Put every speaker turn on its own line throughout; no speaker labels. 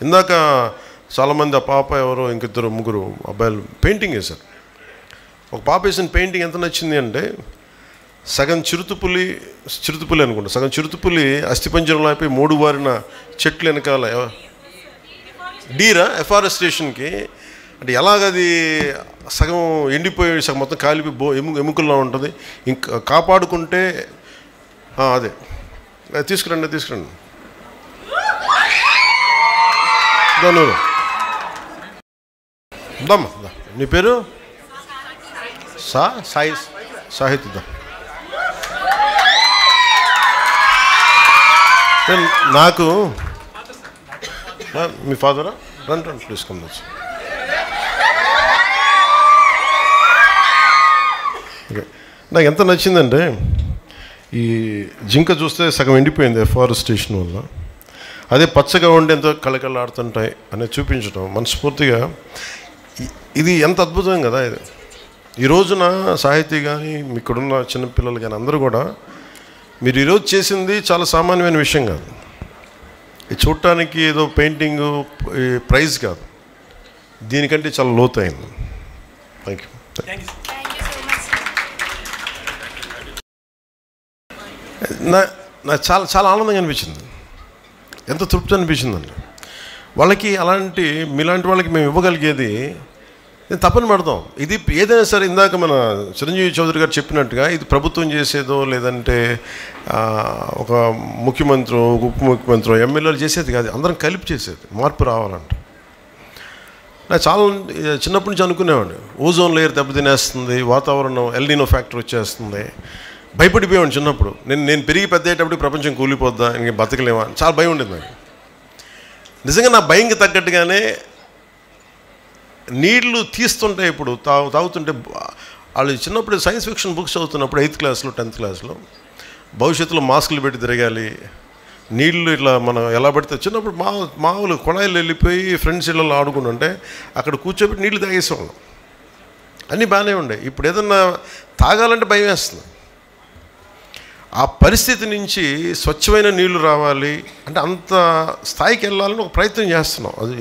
ఇందాక చాలామంది ఆ పాప ఎవరో ఇంకిద్దరు ముగ్గురు అబ్బాయిలు పెయింటింగ్ వేశారు. ఒక పాప వేసిన పెయింటింగ్ ఎంత నచ్చింది అంటే సగం చిరుతుపులి అనుకుంటా, సగం చిరుతుపులి అస్థిపంజరంలో అయిపోయి 3 వారిన చెట్లు వెనకాల ఎఫారెస్టేషన్కి అంటే ఎలాగది సగం ఎండిపోయి సగం మొత్తం కాలిపోయి ఎముకల్లో ఉంటుంది. ఇంకా కాపాడుకుంటే అదే తీసుకురండి దమ్మా. నీ పేరు సాహిత్య. నాకు మీ ఫాదరా రండి ప్లీజ్ కమ్ వచ్చి. ఓకే, నాకు ఎంత నచ్చిందంటే ఈ జింక చూస్తే సగం ఎండిపోయింది ఎఫారెస్టేషన్ వల్ల, అదే పచ్చగా ఉండి ఎంతో కళకళలాడుతుంటాయి అనేది చూపించడం మనస్ఫూర్తిగా ఇది ఎంత అద్భుతం కదా. ఇది ఈ రోజున సాహితీ కానీ ఇక్కడున్న చిన్నపిల్లలు కానీ అందరూ కూడా మీరు ఈరోజు చేసింది చాలా సామాన్యమైన విషయం కాదు. ఇది చూడటానికి ఏదో పెయింటింగు ప్రైజ్ కాదు, దీనికంటే చాలా లోతైంది. Thank you. నాకు చాలా చాలా ఆనందంగా అనిపించింది, ఎంత తృప్తి అనిపించిందండి. వాళ్ళకి అలాంటి మీలాంటి వాళ్ళకి మేము ఇవ్వగలిగేది నేను తప్పని పడతాం. ఇది ఏదైనా సరే ఇందాక మన చిరంజీవి చౌదరి గారు చెప్పినట్టుగా ఇది ప్రభుత్వం చేసేదో లేదంటే ఒక ముఖ్యమంత్రి ఉప ముఖ్యమంత్రి ఎమ్మెల్యేలు చేసేది కాదు, అందరం కలిపి చేసేది. మార్పు రావాలంటే నాకు చాలా చిన్నప్పటి నుంచి అనుకునేవాడిని ఓజోన్ లేయర్ దెబ్బతినేస్తుంది, వాతావరణం ఎల్నినో ఫ్యాక్టర్ వచ్చేస్తుంది, భయపడిపోయాను చిన్నప్పుడు. నేను పెరిగి పెద్దయ్యేటప్పుడు ప్రపంచం కూలిపోద్దా, ఇంక బతకలేమా, చాలా భయం ఉండేది నాకు. నిజంగా నా భయంకి తగ్గట్టుగానే నీళ్లు తీస్తుంటే ఇప్పుడు తాగుతుంటే వాళ్ళు చిన్నప్పుడు సైన్స్ ఫిక్షన్ బుక్స్ చదువుతున్నప్పుడు 8th క్లాస్లో 10th క్లాస్లో భవిష్యత్తులో మాస్కులు పెట్టి తిరగాలి, నీళ్లు ఇట్లా మనం ఎలా పడితే చిన్నప్పుడు మామూలు కొళాయిలు వెళ్ళిపోయి ఫ్రెండ్స్ ఇళ్ళలో ఆడుకుంటుంటే అక్కడ కూర్చోబెట్టి నీళ్లు తాగేసేవాళ్ళం, అన్నీ బాగానే ఉండే. ఇప్పుడు ఏదన్నా తాగాలంటే భయం వేస్తుంది. ఆ పరిస్థితి నుంచి స్వచ్ఛమైన నీళ్లు రావాలి అంటే అంత స్థాయికి వెళ్ళాలని ఒక ప్రయత్నం చేస్తున్నాం. అది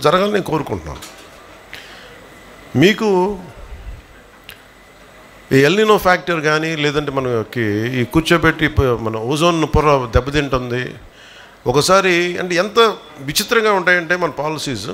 జరగాలని నేను కోరుకుంటున్నాను. మీకు ఈ ఎల్నినో ఫ్యాక్టర్ కానీ లేదంటే మనకి ఈ కూర్చోబెట్టి మన ఓజోన్ పొర దెబ్బతింటుంది ఒకసారి అంటే ఎంత విచిత్రంగా ఉంటాయంటే మన పాలసీస్.